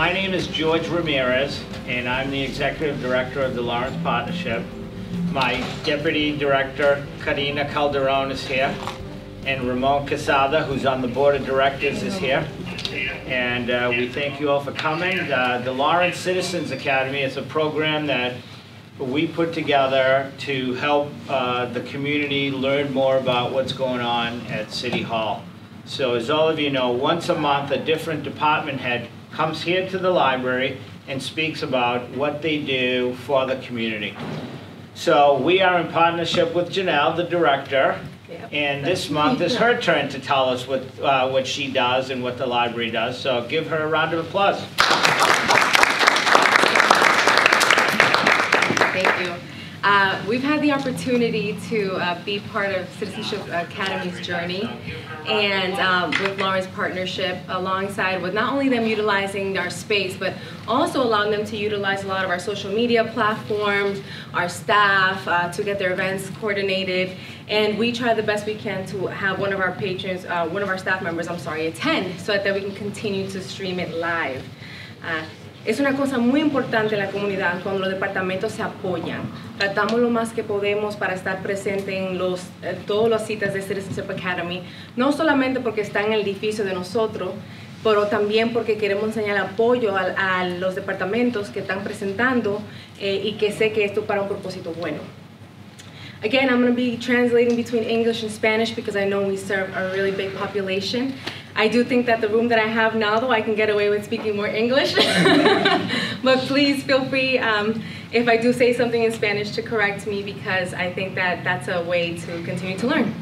My name is George Ramirez, and I'm the Executive Director of the Lawrence Partnership. My Deputy Director, Karina Calderon, is here, and Ramon Quesada, who's on the Board of Directors, is here. And we thank you all for coming. The Lawrence Citizens Academy is a program that we put together to help the community learn more about what's going on at City Hall. So as all of you know, once a month a different department head comes here to the library and speaks about what they do for the community. So we are in partnership with Janelle, the director, and this month is her turn to tell us what she does and what the library does. So give her a round of applause. Thank you. We've had the opportunity to be part of Citizenship Academy's journey, and with Lawrence Partnership, alongside with not only them utilizing our space, but also allowing them to utilize a lot of our social media platforms, our staff, to get their events coordinated. And we try the best we can to have one of our patrons, one of our staff members, attend, so that we can continue to stream it live. Es una cosa muy importante en la comunidad cuando los departamentos se apoyan. Tratamos lo más que podemos para estar presente en todas las citas de Citizenship Academy, no solamente porque está en el edificio de nosotros, pero también porque queremos enseñar apoyo a los departamentos que están presentando y que sé que esto es para un propósito bueno. Again, I'm going to be translating between English and Spanish because I know we serve a really big population. I do think that the room that I have now, though, I can get away with speaking more English. But please feel free, if I do say something in Spanish, to correct me, because I think that that's a way to continue to learn.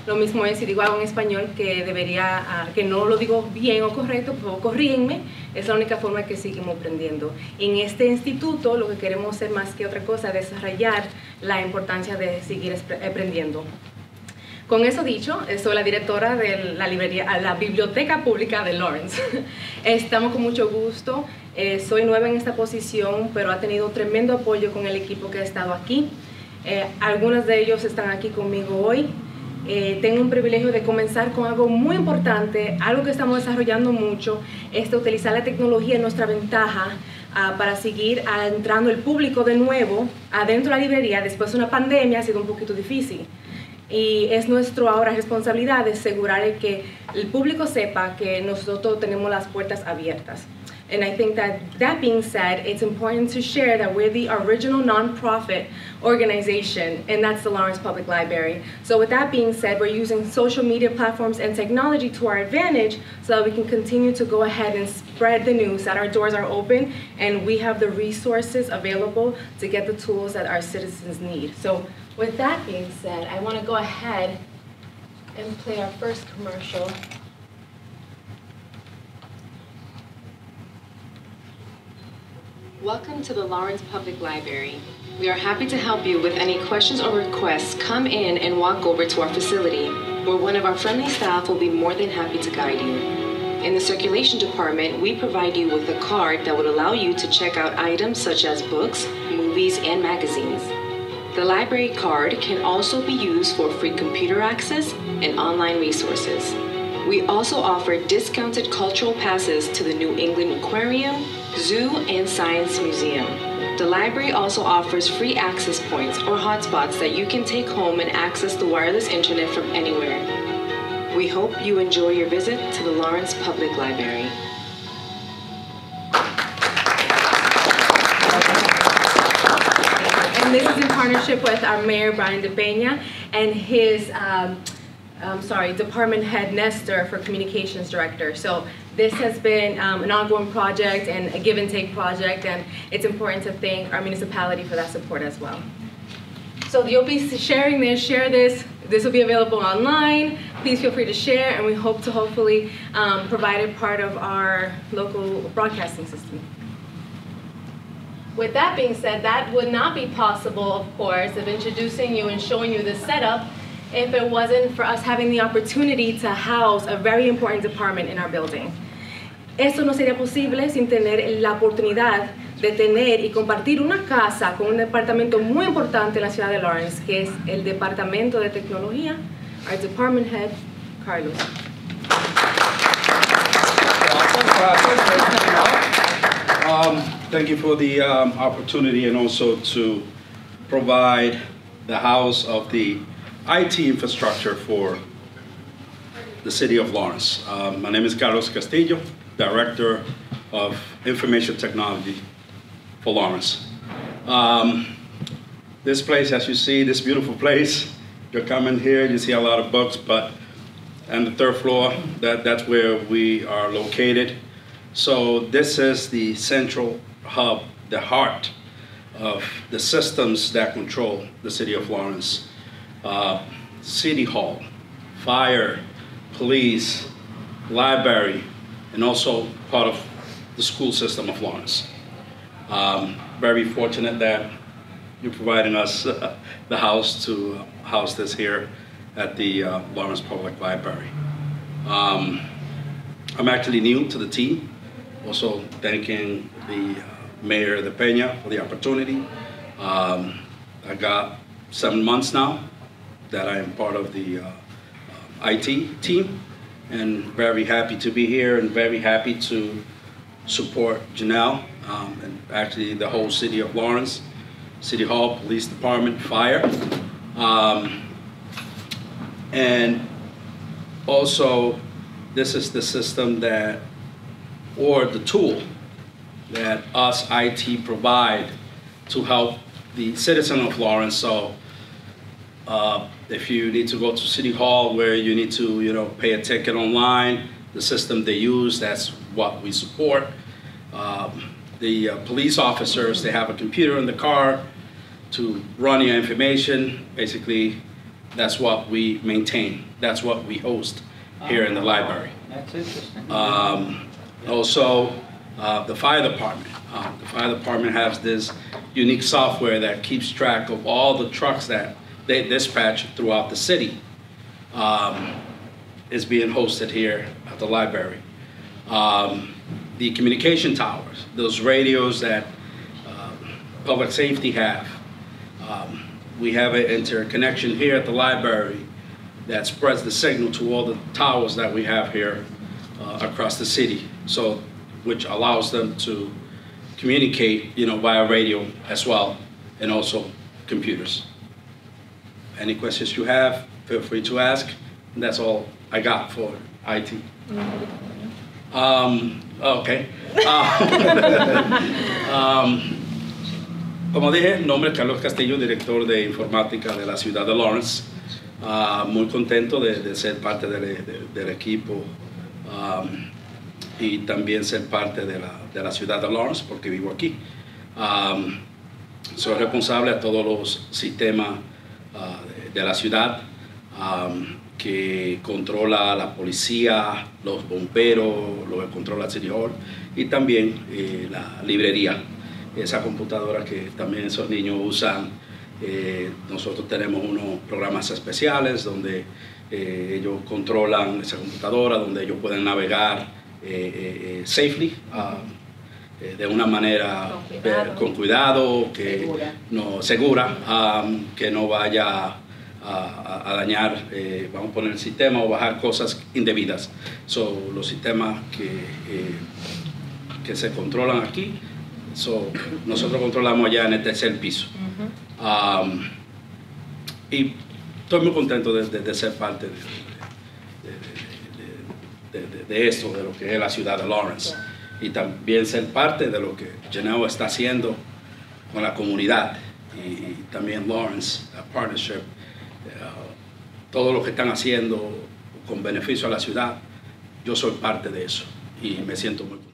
Lo mismo es si digo algo en español que que no lo digo bien o correcto, pues corrígenme. Es la única forma que seguimos aprendiendo. En este instituto lo que queremos hacer más que otra cosa es desarrollar la importancia de seguir aprendiendo. Con eso dicho, soy la directora de la Biblioteca Pública de Lawrence. Estamos con mucho gusto. Soy nueva en esta posición, pero ha tenido tremendo apoyo con el equipo que ha estado aquí. Algunos de ellos están aquí conmigo hoy. Tengo un privilegio de comenzar con algo muy importante, algo que estamos desarrollando mucho, es de utilizar la tecnología en nuestra ventaja para seguir entrando el público de nuevo adentro de la librería. Después de una pandemia ha sido un poquito difícil. Y es nuestra ahora responsabilidad de asegurar que el público sepa que nosotros tenemos las puertas abiertas. And I think that being said, it's important to share that we're the original nonprofit organization, and that's the Lawrence Public Library. So with that being said, we're using social media platforms and technology to our advantage so that we can continue to go ahead and spread the news that our doors are open and we have the resources available to get the tools that our citizens need. So with that being said, I want to go ahead and play our first commercial. Welcome to the Lawrence Public Library. We are happy to help you with any questions or requests. Come in and walk over to our facility, where one of our friendly staff will be more than happy to guide you. In the circulation department, we provide you with a card that would allow you to check out items such as books, movies, and magazines. The library card can also be used for free computer access and online resources. We also offer discounted cultural passes to the New England Aquarium, Zoo, and Science Museum. The library also offers free access points or hotspots that you can take home and access the wireless internet from anywhere. We hope you enjoy your visit to the Lawrence Public Library. And this is in partnership with our Mayor, Brian De Peña, and his Department Head Nestor for Communications Director. So this has been an ongoing project and a give and take project, and it's important to thank our municipality for that support as well. So you'll be sharing this, share this. This will be available online. Please feel free to share, and we hope to hopefully provide it part of our local broadcasting system. With that being said, that would not be possible, of course, of introducing you and showing you this setup if it wasn't for us having the opportunity to house a very important department in our building. Esto no sería posible sin tener la oportunidad de tener y compartir una casa con un departamento muy importante en la ciudad de Lawrence, que es el Departamento de Tecnología, our Department Head, Carlos. Thank you for the opportunity and also to provide the house of the IT infrastructure for the city of Lawrence. My name is Carlos Castillo, Director of Information Technology for Lawrence. This place, as you see, this beautiful place, you're coming here, you see a lot of books, but on the third floor, that's where we are located. So this is the central hub, the heart of the systems that control the city of Lawrence. City Hall, fire, police, library, and also part of the school system of Lawrence. Very fortunate that you're providing us the house to house this here at the Lawrence Public Library. I'm actually new to the team. Also thanking the Mayor de Peña for the opportunity. I got 7 months now that I am part of the IT team, and very happy to be here and very happy to support Janelle and actually the whole city of Lawrence, City Hall, Police Department, Fire. And also, this is the system that, or the tool that us IT provide to help the citizen of Lawrence. So if you need to go to City Hall where you need to pay a ticket online, the system they use, that's what we support. The police officers, they have a computer in the car to run your information. Basically, that's what we maintain. That's what we host here in the library. That's interesting. Also, the fire department. The fire department has this unique software that keeps track of all the trucks that they dispatch throughout the city. Is being hosted here at the library. The communication towers, those radios that public safety have. We have an interconnection here at the library that spreads the signal to all the towers that we have here across the city, so which allows them to communicate, via radio as well, and also computers. Any questions you have, feel free to ask. And that's all I got for IT. Okay. Como dije, nombre es Carlos Castillo, director de informática de la ciudad de Lawrence. Muy contento de ser parte del equipo y también ser parte de la ciudad de Lawrence porque vivo aquí. Soy responsable de todos los sistemas de la ciudad que controla la policía, los bomberos, lo que controla City Hall y también la librería. Esa computadora que también esos niños usan, nosotros tenemos unos programas especiales donde ellos controlan esa computadora, donde ellos pueden navegar safely, de una manera con cuidado, segura, que no vaya a dañar, vamos a poner el sistema o bajar cosas indebidas. Los sistemas que se controlan aquí, nosotros controlamos allá en el tercer piso. Y estoy muy contento de ser parte de esto, de lo que es la ciudad de Lawrence. Y también ser parte de lo que Janelle está haciendo con la comunidad. Y también Lawrence, la partnership, todo lo que están haciendo con beneficio a la ciudad, yo soy parte de eso y me siento muy contento.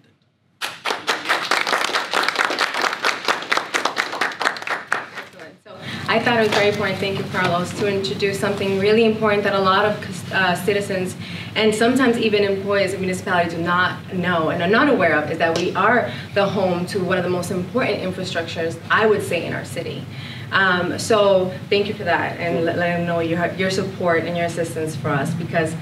I thought it was very important, thank you Carlos, to introduce something really important that a lot of citizens and sometimes even employees of municipalities do not know and are not aware of, is that we are the home to one of the most important infrastructures, I would say, in our city. So thank you for that, and let them know your support and your assistance for us, because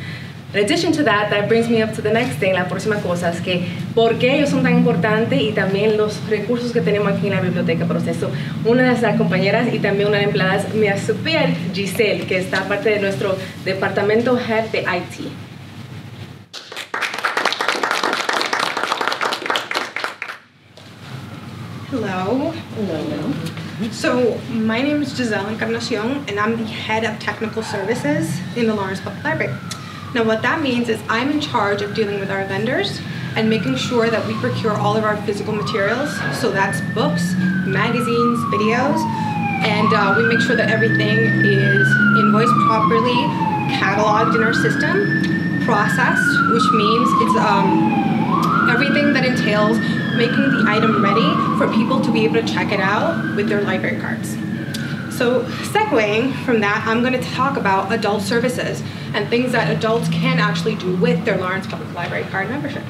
in addition to that, that brings me up to the next thing, la próxima cosa es que por qué ellos son tan importantes y también los recursos que tenemos aquí en la biblioteca para ustedes. So, una de nuestras compañeras y también una de las empleadas, mi super Giselle, que está parte de nuestro departamento head de IT. Hello. Hello. So my name is Janelle Abreu, and I'm the head of technical services in the Lawrence Public Library. Now what that means is I'm in charge of dealing with our vendors and making sure that we procure all of our physical materials. So that's books, magazines, videos, and we make sure that everything is invoiced properly, cataloged in our system, processed, which means it's everything that entails making the item ready for people to be able to check it out with their library cards. So segueing from that, I'm going to talk about adult services and things that adults can actually do with their Lawrence Public Library card membership.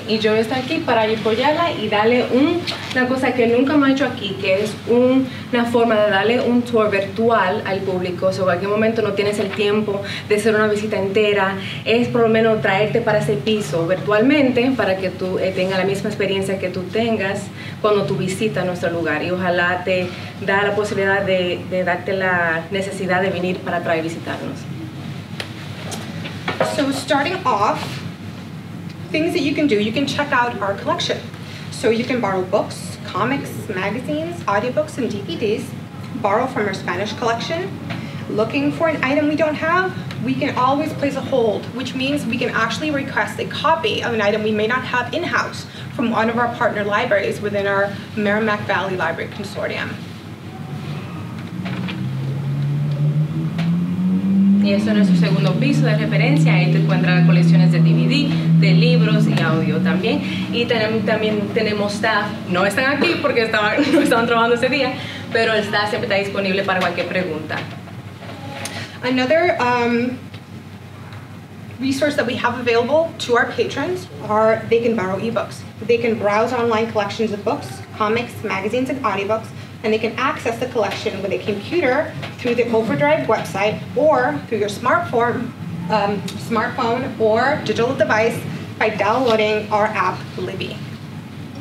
Y yo voy a estar aquí para apoyarla y darle una cosa que nunca me ha hecho aquí, que es una forma de darle un tour virtual al público. So, en cualquier momento no tienes el tiempo de hacer una visita entera, es por lo menos traerte para ese piso virtualmente para que tú tengas la misma experiencia que tú tengas cuando tú visitas nuestro lugar. Y ojalá te da la posibilidad de darte la necesidad de venir para atrás y visitarnos. So starting off, things that you can do, you can check out our collection. So you can borrow books, comics, magazines, audiobooks, and DVDs, borrow from our Spanish collection. Looking for an item we don't have, we can always place a hold, which means we can actually request a copy of an item we may not have in-house from one of our partner libraries within our Merrimack Valley Library Consortium. Y eso es nuestro segundo piso de referencia. Ahí te encuentras colecciones de DVD, de libros y audio también. Y también tenemos staff, no están aquí porque no estaban trabajando ese día, pero el staff siempre está disponible para cualquier pregunta. Another resource that we have available to our patrons are they can borrow ebooks. They can browse online collections of books, comics, magazines, and audiobooks, and they can access the collection with a computer through the Overdrive website or through your smartphone or digital device by downloading our app, Libby.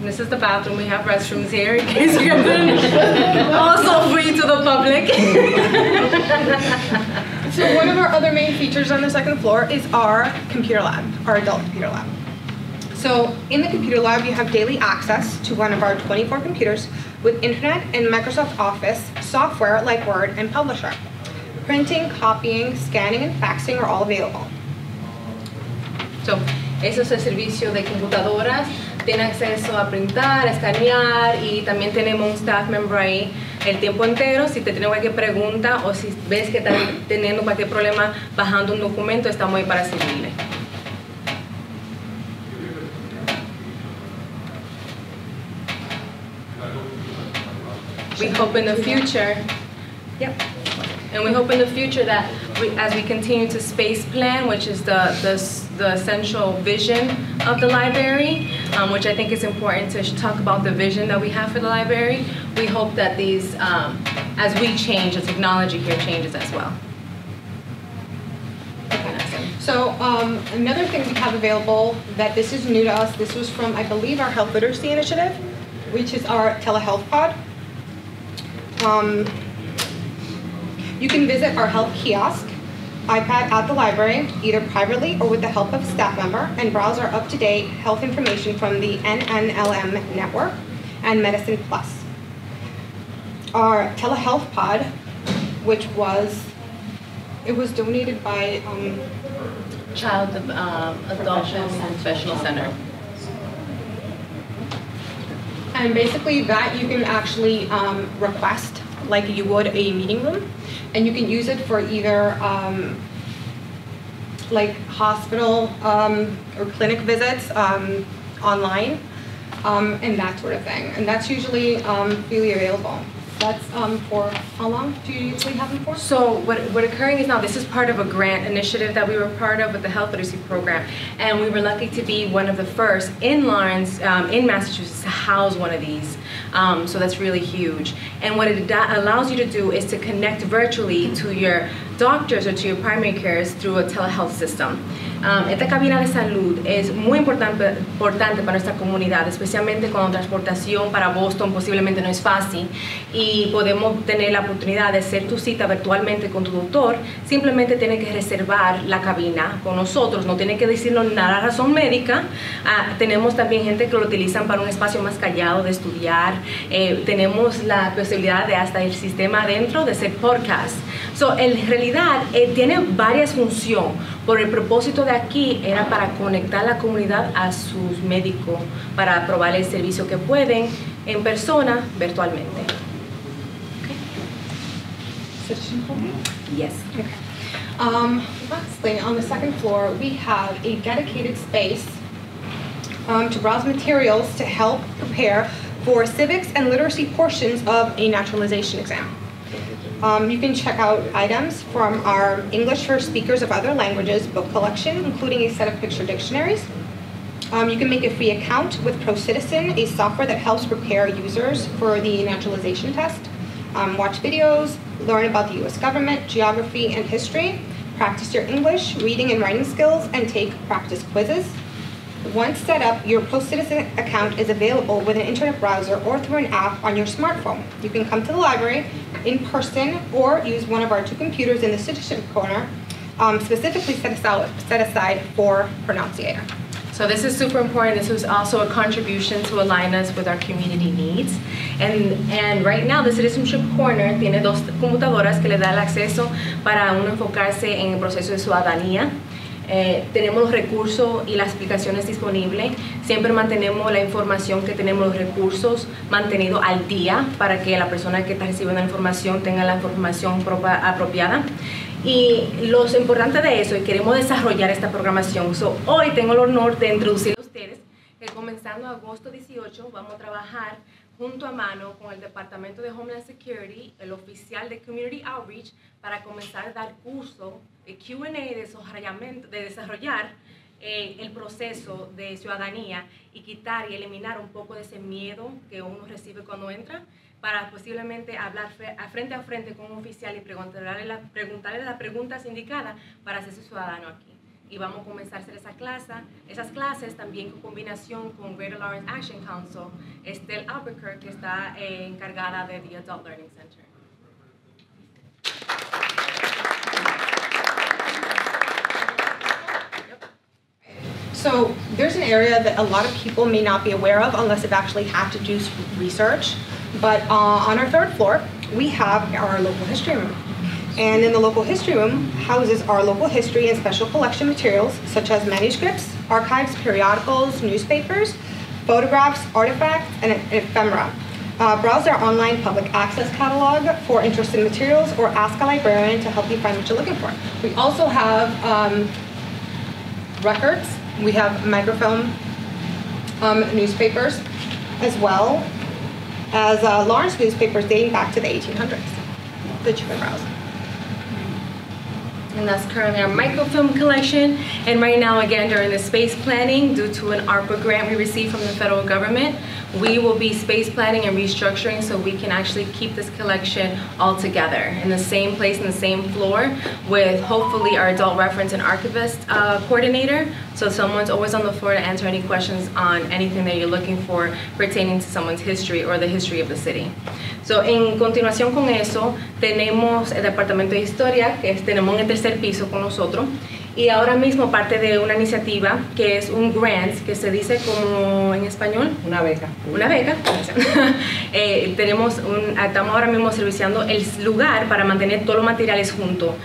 This is the bathroom. We have restrooms here in case you guys also free to the public. So one of our other main features on the second floor is our computer lab, our adult computer lab. So in the computer lab, you have daily access to one of our 24 computers with internet and Microsoft Office software like Word and Publisher. Printing, copying, scanning, and faxing are all available. So, eso es el servicio de computadoras. Tiene acceso a printar, a escanear y también tenemos un staff member ahí el tiempo entero. Si te tiene cualquier pregunta o si ves que estás teniendo cualquier problema bajando un documento, estamos ahí para servirle. We hope in the future, and we hope in the future that as we continue to space plan, which is the essential vision of the library, which I think is important to talk about the vision that we have for the library. We hope that these, as we change, the technology here changes as well. So another thing we have available that this is new to us, this was from, I believe, our Health Literacy Initiative, which is our telehealth pod. You can visit our health kiosk, iPad at the library, either privately or with the help of a staff member, and browse our up-to-date health information from the NNLM network and Medicine Plus. Our telehealth pod, which was donated by Child Adoption Professional Center. And basically that you can actually request like you would a meeting room, and you can use it for either like hospital or clinic visits online and that sort of thing. And that's usually freely available. That's for how long do you usually have them for? So what occurring is now this is part of a grant initiative that we were part of with the Health Literacy Program, and we were lucky to be one of the first in Lawrence, in Massachusetts, to house one of these. So that's really huge. And what it allows you to do is to connect virtually to your doctors or to your primary cares through a telehealth system. Esta cabina de salud es muy importante para nuestra comunidad, especialmente cuando transportación para Boston posiblemente no es fácil y podemos tener la oportunidad de hacer tu cita virtualmente con tu doctor. Simplemente tiene que reservar la cabina con nosotros, no tiene que decirnos nada razón médica. Tenemos también gente que lo utilizan para un espacio más callado de estudiar. Tenemos la posibilidad de hasta el sistema adentro de hacer podcast. En realidad tiene varias funciones. Por el propósito de aquí era para conectar la comunidad a sus médicos, para probar el servicio que pueden en persona, virtualmente. Yes. Okay. Lastly, on the second floor, we have a dedicated space to browse materials to help prepare for civics and literacy portions of a naturalization exam. You can check out items from our English for Speakers of Other Languages book collection, including a set of picture dictionaries. You can make a free account with ProCitizen, a software that helps prepare users for the naturalization test. Watch videos, learn about the US government, geography, and history, practice your English, reading and writing skills, and take practice quizzes. Once set up, your ProCitizen account is available with an internet browser or through an app on your smartphone. You can come to the library in person or use one of our 2 computers in the citizenship corner, specifically set aside for pronunciator. So this is super important. This was also a contribution to align us with our community needs. And right now, the Citizenship Corner tiene 2 computadoras que le da el acceso para uno enfocarse en el proceso de ciudadanía. Tenemos los recursos y las explicaciones disponibles. Siempre mantenemos la información que tenemos, los recursos mantenidos al día para que la persona que está recibiendo la información tenga la información apropiada. Y lo importante de eso, y queremos desarrollar esta programación. Hoy tengo el honor de introducir a ustedes que comenzando agosto 18 vamos a trabajar junto a mano con el Departamento de Homeland Security, el oficial de Community Outreach, para comenzar a dar curso de Q&A de desarrollar el proceso de ciudadanía y quitar y eliminar un poco de ese miedo que uno recibe cuando entra, para posiblemente hablar frente a frente con un oficial y preguntarle las preguntas indicadas para hacerse ciudadano aquí. Y vamos a comenzar a hacer esas clases también con combinación con Greater Lawrence Action Council, Janelle Abreu, que está encargada de The Adult Learning Center. So there's an area that a lot of people may not be aware of unless they've actually had to do research. But on our 3rd floor, we have our local history room. And in the local history room houses our local history and special collection materials, such as manuscripts, archives, periodicals, newspapers, photographs, artifacts, and ephemera. Browse our online public access catalog for interested materials or ask a librarian to help you find what you're looking for. We also have records. We have microfilm newspapers, as well as Lawrence newspapers dating back to the 1800s that you can browse. And that's currently our microfilm collection. And right now, again, during the space planning, due to an ARPA grant we received from the federal government, we will be space planning and restructuring so we can actually keep this collection all together in the same place, in the same floor, with hopefully our adult reference and archivist coordinator. So someone's always on the floor to answer any questions on anything that you're looking for pertaining to someone's history or the history of the city. So, en continuación con eso, tenemos el Departamento de Historia, que tenemos en el 3er piso con nosotros. Y ahora mismo parte de una iniciativa que es un grant, que se dice como en español. Una beca. Una beca. Estamos ahora mismo serviciando el lugar para mantener todos los materiales juntos.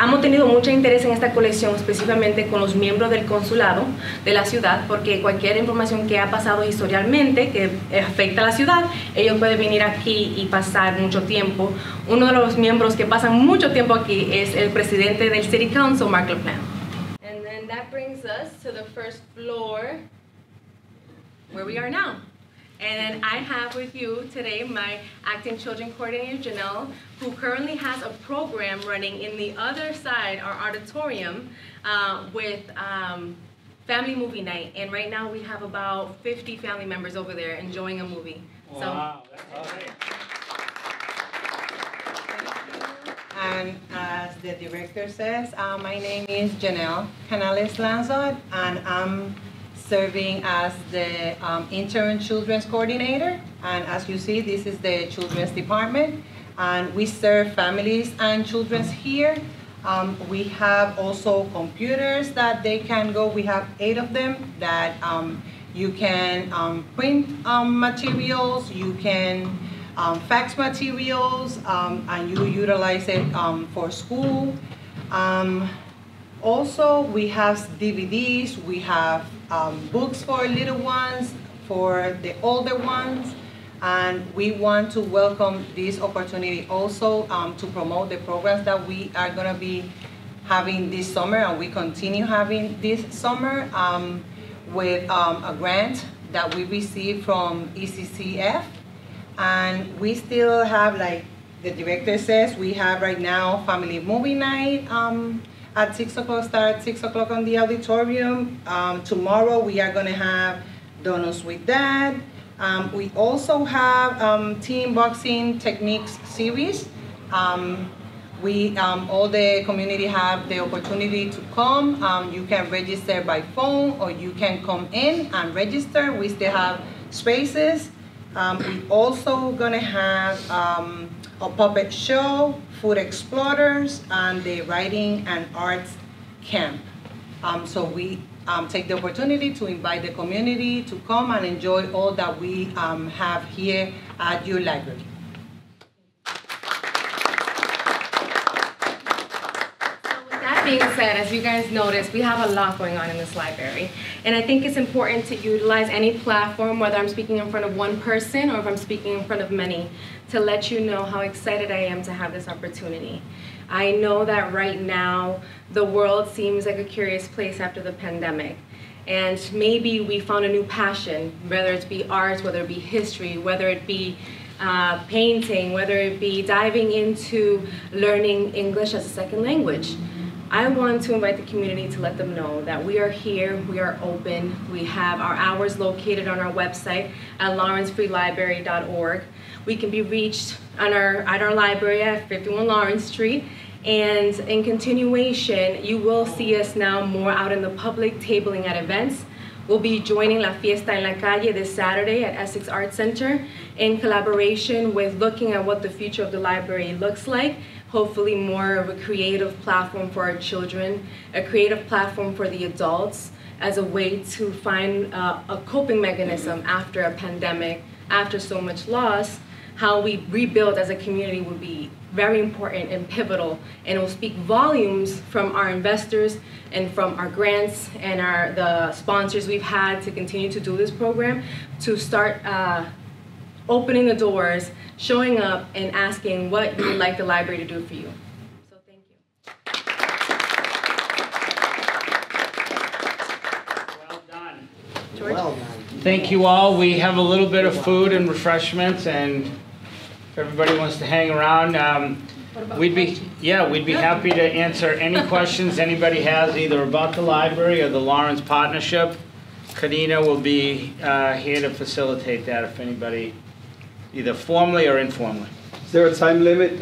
Hemos tenido mucho interés en esta colección, específicamente con los miembros del consulado de la ciudad, porque cualquier información que ha pasado historialmente que afecta a la ciudad, ellos pueden venir aquí y pasar mucho tiempo. Uno de los miembros que pasan mucho tiempo aquí es el presidente del City Council, Mark LaPlante. And then that brings us to the 1st floor, where we are now. And then I have with you today my acting children coordinator, Janelle, who currently has a program running in the other side, our auditorium, with family movie night. And right now we have about 50 family members over there enjoying a movie. Wow, that's great. And the director says, my name is Janelle Lanzot, and I'm serving as the intern children's coordinator. And as you see, this is the children's department, and we serve families and children here. We have also computers that they can go. We have 8 of them that you can print materials, you can fax materials, and you utilize it for school. Also, we have DVDs, we have books for little ones, for the older ones, and we want to welcome this opportunity also to promote the programs that we are going to be having this summer, and we continue having this summer with a grant that we received from ECCF. And we still have, like the director says, we have right now family movie night at 6 o'clock, start at 6 o'clock on the auditorium. Tomorrow we are gonna have Donuts with Dad. We also have Team Boxing Techniques series. All the community have the opportunity to come. You can register by phone, or you can come in and register. We still have spaces. We also gonna have a puppet show, food explorers, and the writing and arts camp. So we take the opportunity to invite the community to come and enjoy all that we have here at your library. Being said, as you guys notice, we have a lot going on in this library, and I think it's important to utilize any platform, whether I'm speaking in front of one person or if I'm speaking in front of many, to let you know how excited I am to have this opportunity. I know that right now the world seems like a curious place after the pandemic, and maybe we found a new passion, whether it be art, whether it be history, whether it be painting, whether it be diving into learning English as a second language. I want to invite the community to let them know that we are here, we are open, we have our hours located on our website at lawrencefreelibrary.org. We can be reached at our library at 51 Lawrence Street, and in continuation, you will see us now more out in the public tabling at events. We'll be joining La Fiesta en la Calle this Saturday at Essex Arts Center in collaboration with looking at what the future of the library looks like. Hopefully more of a creative platform for our children, a creative platform for the adults as a way to find a coping mechanism after a pandemic, after so much loss. How we rebuild as a community will be very important and pivotal, and it will speak volumes from our investors and from our grants and the sponsors we've had to continue to do this program, to start opening the doors, showing up, and asking what you would like the library to do for you. So thank you. Well done. George? Well done. Thank you all. We have a little bit of food and refreshments, and if everybody wants to hang around, we'd be happy to answer any questions anybody has, either about the library or the Lawrence Partnership. Karina will be here to facilitate that if anybody, either formally or informally. Is there a time limit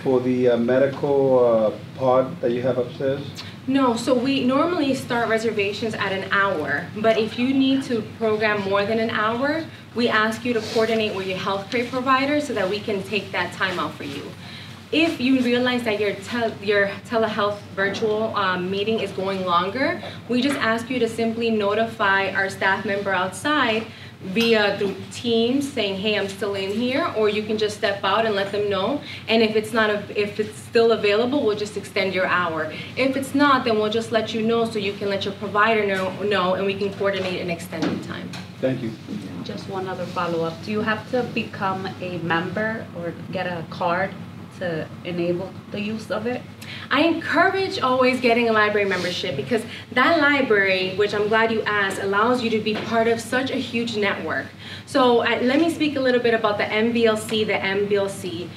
for the medical pod that you have upstairs? No, so we normally start reservations at an hour, but if you need to program more than an hour, we ask you to coordinate with your healthcare provider so that we can take that time out for you. If you realize that your telehealth virtual meeting is going longer, we just ask you to simply notify our staff member outside through Teams saying, hey, I'm still in here, or you can just step out and let them know. And if it's still available, we'll just extend your hour. If it's not, then we'll just let you know so you can let your provider know, and we can coordinate an extended time. Thank you. Just one other follow-up. Do you have to become a member or get a card to enable the use of it? I encourage always getting a library membership, because that library, which I'm glad you asked, allows you to be part of such a huge network. So let me speak a little bit about the MBLC,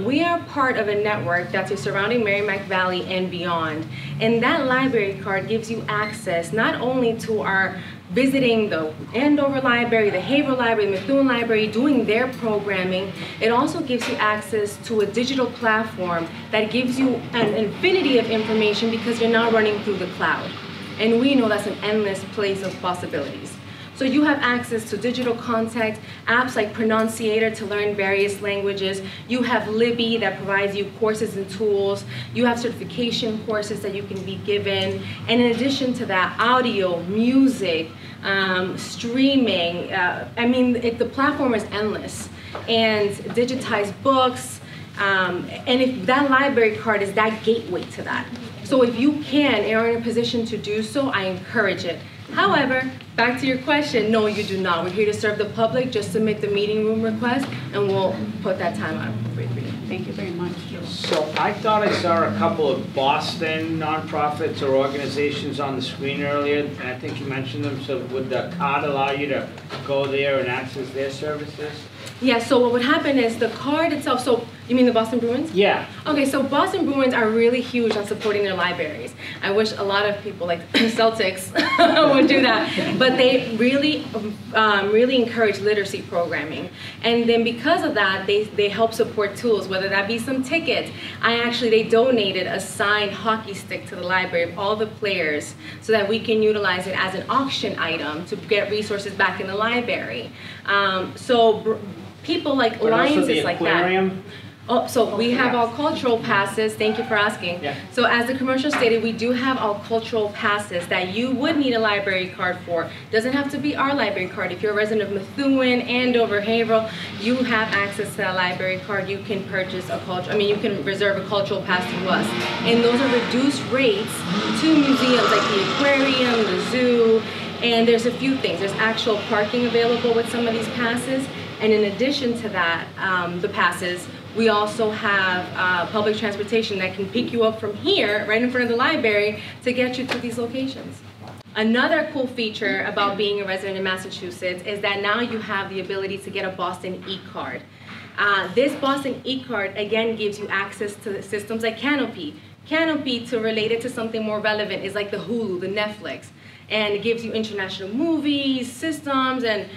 we are part of a network that's surrounding Merrimack Valley and beyond. And that library card gives you access not only to our visiting the Andover Library, the Haverhill Library, the Methuen Library, doing their programming. It also gives you access to a digital platform that gives you an infinity of information because you're now running through the cloud. And we know that's an endless place of possibilities. So you have access to digital content, apps like Pronunciator to learn various languages. You have Libby that provides you courses and tools. You have certification courses that you can be given. And in addition to that, audio, music, streaming. The platform is endless. And digitized books. And if that library card is that gateway to that. So if you can and are in a position to do so, I encourage it. However, back to your question, no, you do not. We're here to serve the public. Just submit the meeting room request, and we'll put that time out for you. Thank you very much. So I thought I saw a couple of Boston nonprofits or organizations on the screen earlier, and I think you mentioned them. So would the card allow you to go there and access their services? Yeah, so what would happen is the card itself, so you mean the Boston Bruins? Yeah. Okay, so Boston Bruins are really huge on supporting their libraries. I wish a lot of people like the Celtics would do that, but they really, really encourage literacy programming. And then because of that, they help support tools, whether that be some tickets. They donated a signed hockey stick to the library of all the players so that we can utilize it as an auction item to get resources back in the library. People like Lions is like that. Oh, so we have our cultural passes. Thank you for asking. Yeah. So as the commercial stated, we do have our cultural passes that you would need a library card for. Doesn't have to be our library card. If you're a resident of Methuen, Andover, Haverhill, you have access to that library card. You can purchase you can reserve a cultural pass through us. And those are reduced rates to museums like the aquarium, the zoo, and there's a few things. There's actual parking available with some of these passes. And in addition to that, the passes, we also have public transportation that can pick you up from here, right in front of the library, to get you to these locations. Another cool feature about being a resident in Massachusetts is that now you have the ability to get a Boston e-card. This Boston e-card, again, gives you access to systems like Canopy. Canopy, to relate it to something more relevant, is like the Hulu, the Netflix. And it gives you international movies, systems, and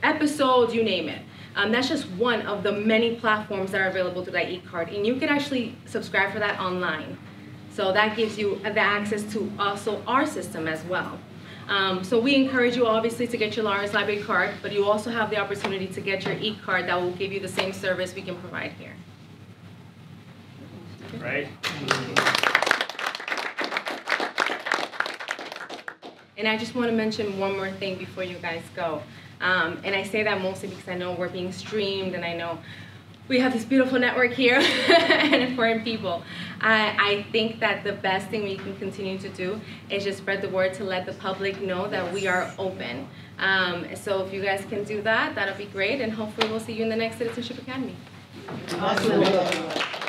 episodes, you name it. That's just one of the many platforms that are available through that e-card, and you can actually subscribe for that online. So that gives you the access to also our system as well. So we encourage you obviously to get your Lawrence Library card, but you also have the opportunity to get your e-card that will give you the same service we can provide here. Right. And I just want to mention one more thing before you guys go. And I say that mostly because I know we're being streamed and I know we have this beautiful network here and important people. I think that the best thing we can continue to do is just spread the word to let the public know that we are open. So if you guys can do that, that'll be great, and hopefully we'll see you in the next Citizenship Academy. Awesome.